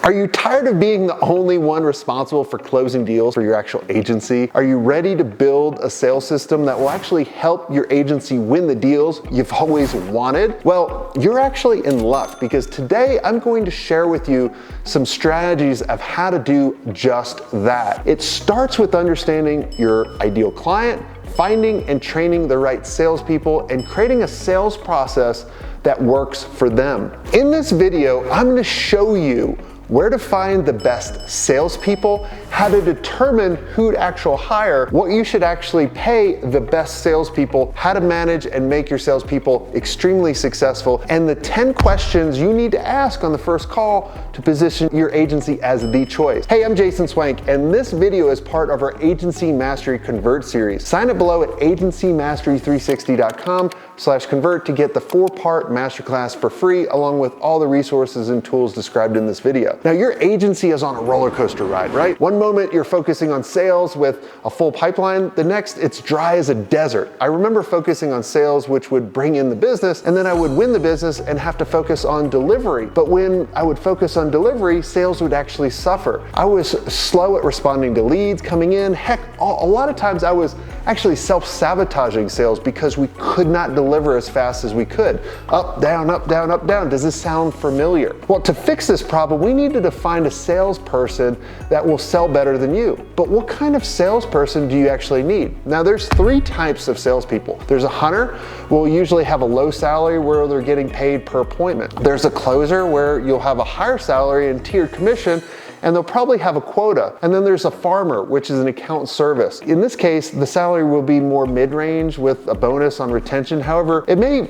Are you tired of being the only one responsible for closing deals for your actual agency? Are you ready to build a sales system that will actually help your agency win the deals you've always wanted? Well, you're actually in luck, because today I'm going to share with you some strategies of how to do just that. It starts with understanding your ideal client, finding and training the right salespeople, and creating a sales process that works for them. In this video, I'm going to show you where to find the best salespeople, how to determine who to actually hire, what you should actually pay the best salespeople, how to manage and make your salespeople extremely successful, and the 10 questions you need to ask on the first call to position your agency as the choice. Hey, I'm Jason Swank, and this video is part of our Agency Mastery Convert series. Sign up below at agencymastery360.com/convert to get the 4-part masterclass for free, along with all the resources and tools described in this video. Now, your agency is on a roller coaster ride, right? One moment you're focusing on sales with a full pipeline, the next it's dry as a desert. I remember focusing on sales, which would bring in the business, and then I would win the business and have to focus on delivery. But when I would focus on delivery, sales would actually suffer. I was slow at responding to leads coming in. Heck, a lot of times I was actually self-sabotaging sales because we could not deliver as fast as we could. Up, down, up, down, up, down. Does this sound familiar? Well, to fix this problem, we needed to find a salesperson that will sell better than you. But what kind of salesperson do you actually need? Now, there's 3 types of salespeople. There's a hunter, who will usually have a low salary where they're getting paid per appointment. There's a closer, where you'll have a higher salary and tiered commission, and they'll probably have a quota. And then there's a farmer, which is an account service. In this case, the salary will be more mid-range with a bonus on retention. However, it may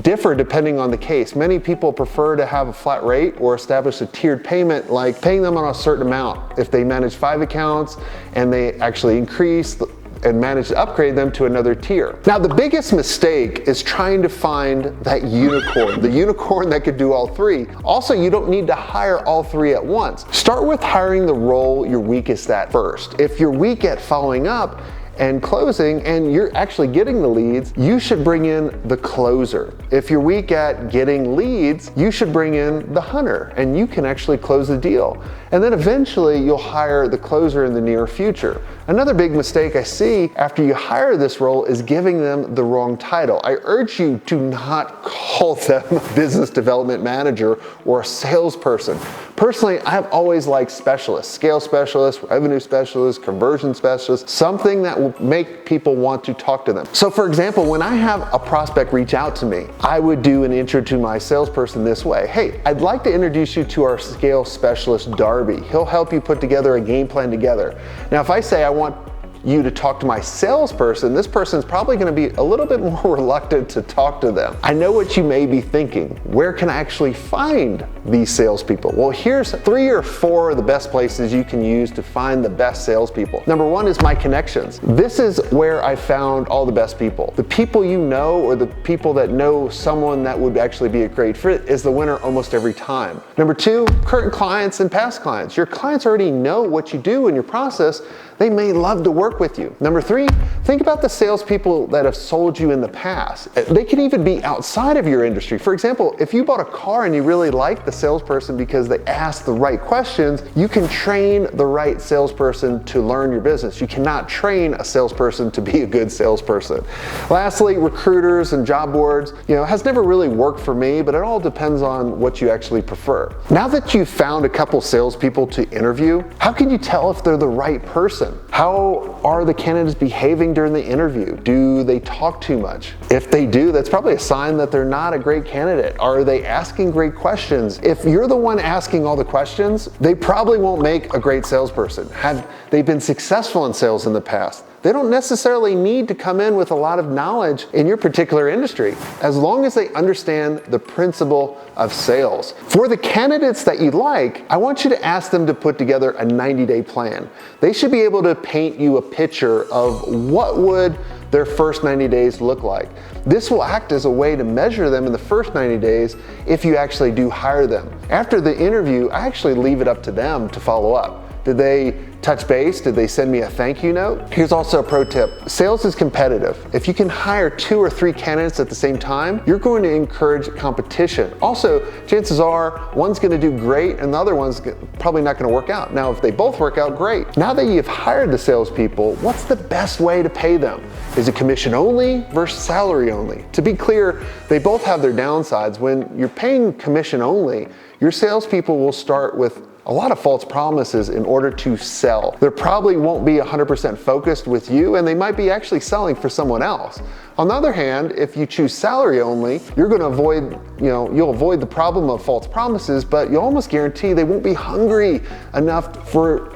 differ depending on the case. Many people prefer to have a flat rate or establish a tiered payment, like paying them on a certain amount. If they manage 5 accounts and they actually increase and manage to upgrade them to another tier. Now, the biggest mistake is trying to find that unicorn, the unicorn that could do all 3. Also, you don't need to hire all 3 at once. Start with hiring the role you're weakest at first. If you're weak at following up and closing, and you're actually getting the leads, you should bring in the closer. If you're weak at getting leads, you should bring in the hunter, and you can actually close the deal. And then eventually you'll hire the closer in the near future. Another big mistake I see after you hire this role is giving them the wrong title. I urge you to not call them a business development manager or a salesperson. Personally, I've always liked specialists, scale specialists, revenue specialists, conversion specialists, something that will make people want to talk to them. So for example, when I have a prospect reach out to me, I would do an intro to my salesperson this way. Hey, I'd like to introduce you to our scale specialist, Darby. He'll help you put together a game plan together. Now, if I say I want you to talk to my salesperson, this person's probably going to be a little bit more reluctant to talk to them. I know what you may be thinking. Where can I actually find these salespeople? Well, here's 3 or 4 of the best places you can use to find the best salespeople. Number 1 is my connections. This is where I found all the best people. The people you know, or the people that know someone that would actually be a great fit, is the winner almost every time. Number 2, current clients and past clients. Your clients already know what you do in your process. They may love to work with you. Number 3, think about the salespeople that have sold you in the past. They could even be outside of your industry. For example, if you bought a car and you really liked the salesperson because they asked the right questions, you can train the right salesperson to learn your business. You cannot train a salesperson to be a good salesperson. Lastly, recruiters and job boards, has never really worked for me, but it all depends on what you actually prefer. Now that you've found a couple salespeople to interview, how can you tell if they're the right person? How are the candidates behaving during the interview? Do they talk too much? If they do, that's probably a sign that they're not a great candidate. Are they asking great questions? If you're the one asking all the questions, they probably won't make a great salesperson. Have they been successful in sales in the past? They don't necessarily need to come in with a lot of knowledge in your particular industry, as long as they understand the principle of sales. For the candidates that you like, I want you to ask them to put together a 90-day plan. They should be able to paint you a picture of what would their first 90 days look like. This will act as a way to measure them in the first 90 days if you actually do hire them. After the interview, I actually leave it up to them to follow up. Did they touch base? Did they send me a thank you note? Here's also a pro tip. Sales is competitive. If you can hire 2 or 3 candidates at the same time, you're going to encourage competition. Also, chances are one's going to do great and the other one's probably not going to work out. Now, if they both work out, great. Now that you've hired the salespeople, what's the best way to pay them? Is it commission only versus salary only? To be clear, they both have their downsides. When you're paying commission only, your salespeople will start with a lot of false promises in order to sell. They probably won't be 100% focused with you, and they might be actually selling for someone else. On the other hand, if you choose salary only, you're going to avoid, you'll avoid the problem of false promises, but you'll almost guarantee they won't be hungry enough for,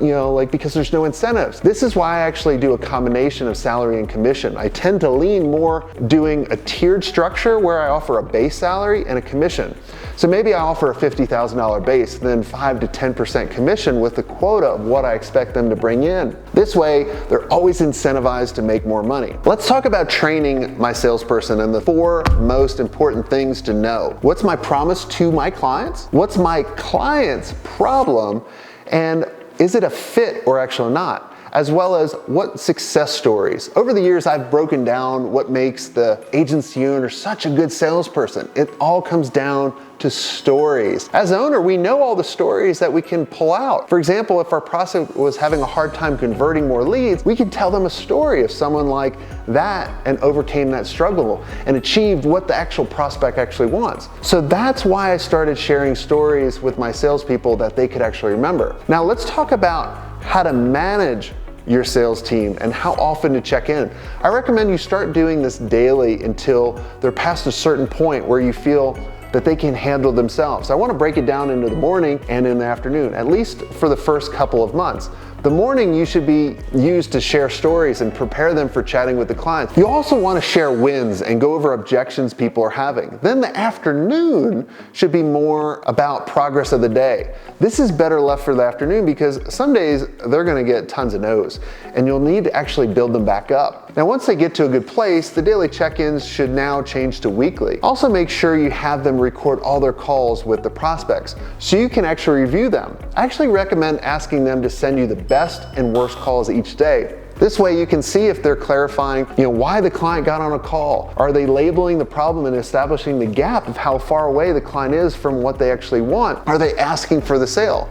because there's no incentives. This is why I actually do a combination of salary and commission. I tend to lean more doing a tiered structure where I offer a base salary and a commission. So maybe I offer a $50,000 base, then 5 to 10% commission with the quota of what I expect them to bring in. This way, they're always incentivized to make more money. Let's talk about training my salesperson and the 4 most important things to know. What's my promise to my clients? What's my client's problem? And is it a fit or actually not? As well as what success stories. Over the years, I've broken down what makes the agency owner such a good salesperson. It all comes down to stories. As an owner, we know all the stories that we can pull out. For example, if our prospect was having a hard time converting more leads, we can tell them a story of someone like that and overcame that struggle and achieved what the actual prospect actually wants. So that's why I started sharing stories with my salespeople that they could actually remember. Now let's talk about how to manage your sales team and how often to check in. I recommend you start doing this daily until they're past a certain point where you feel that they can handle themselves. I want to break it down into the morning and in the afternoon, at least for the first couple of months. The morning you should be used to share stories and prepare them for chatting with the clients. You also want to share wins and go over objections people are having. Then the afternoon should be more about progress of the day. This is better left for the afternoon because some days they're going to get tons of no's and you'll need to actually build them back up. Now once they get to a good place, the daily check-ins should now change to weekly. Also make sure you have them record all their calls with the prospects so you can actually review them. I actually recommend asking them to send you the best and worst calls each day. This way you can see if they're clarifying, why the client got on a call. Are they labeling the problem and establishing the gap of how far away the client is from what they actually want? Are they asking for the sale?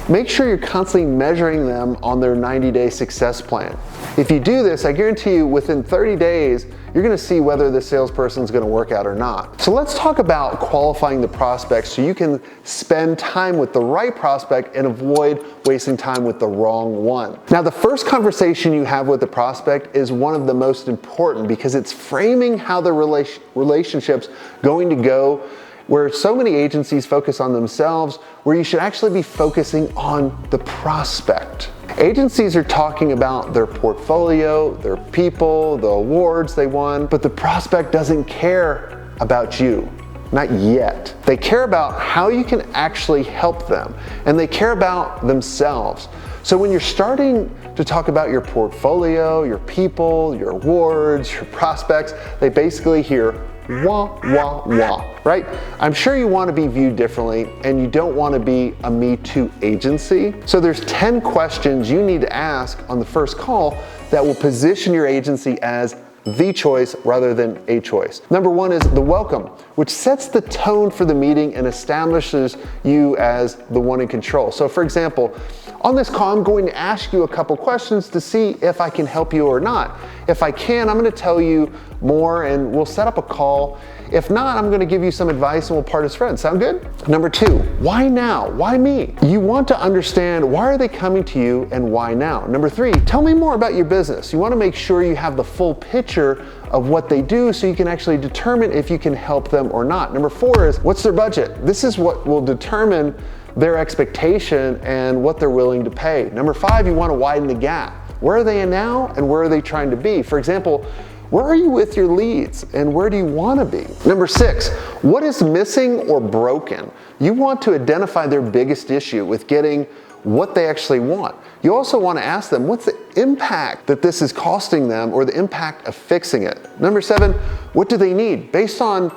Make sure you're constantly measuring them on their 90-day success plan. If you do this, I guarantee you within 30 days, you're gonna see whether the salesperson is gonna work out or not. So let's talk about qualifying the prospect so you can spend time with the right prospect and avoid wasting time with the wrong one. Now, the first conversation you have with the prospect is one of the most important because it's framing how the relationship's going to go, where so many agencies focus on themselves, where you should actually be focusing on the prospect. Agencies are talking about their portfolio, their people, the awards they won, but the prospect doesn't care about you. Not yet. They care about how you can actually help them, and they care about themselves. So when you're starting to talk about your portfolio, your people, your awards, your prospects, they basically hear wah, wah, wah, right? I'm sure you want to be viewed differently and you don't want to be a Me Too agency. So there's 10 questions you need to ask on the first call that will position your agency as the choice rather than a choice. Number 1 is the welcome, which sets the tone for the meeting and establishes you as the one in control. So for example, on this call, I'm going to ask you a couple questions to see if I can help you or not. If I can, I'm going to tell you more and we'll set up a call. If not, I'm going to give you some advice and we'll part as friends. Sound good? Number 2, why now? Why me? You want to understand why are they coming to you and why now? Number 3, tell me more about your business. You want to make sure you have the full picture of what they do so you can actually determine if you can help them or not. Number 4 is what's their budget? This is what will determine their expectation and what they're willing to pay. Number 5, you want to widen the gap. Where are they in now and where are they trying to be? For example, where are you with your leads and where do you want to be? Number 6, what is missing or broken? You want to identify their biggest issue with getting what they actually want. You also want to ask them, what's the impact that this is costing them or the impact of fixing it? Number 7, what do they need? Based on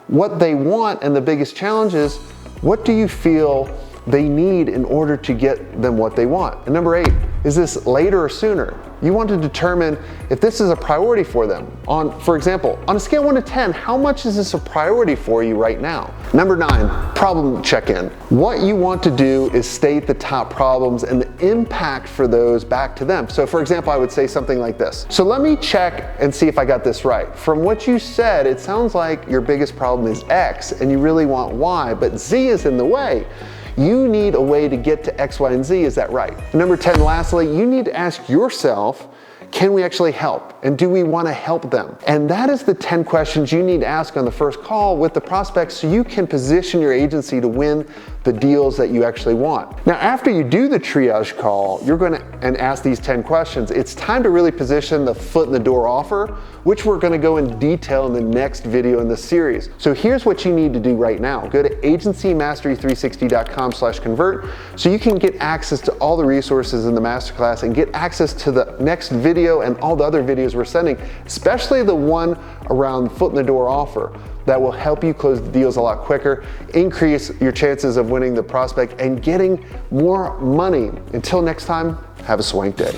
what they want and the biggest challenges, what do you feel they need in order to get them what they want. And number 8, is this later or sooner? You want to determine if this is a priority for them. For example, on a scale of 1 to 10, how much is this a priority for you right now? Number 9, problem check-in. What you want to do is state the top problems and the impact for those back to them. So for example, I would say something like this. So let me check and see if I got this right. From what you said, it sounds like your biggest problem is X and you really want Y, but Z is in the way. You need a way to get to X, Y, and Z, is that right? Number 10, lastly, you need to ask yourself, can we actually help? And do we want to help them? And that is the 10 questions you need to ask on the first call with the prospects so you can position your agency to win the deals that you actually want. Now, after you do the triage call, you're going to ask these 10 questions. It's time to really position the foot in the door offer, which we're going to go in detail in the next video in this series. So here's what you need to do right now. Go to agencymastery360.com/convert so you can get access to all the resources in the masterclass and get access to the next video and all the other videos we're sending, especially the one around foot in the door offer that will help you close the deals a lot quicker, increase your chances of winning the prospect and getting more money. Until next time, have a swank day.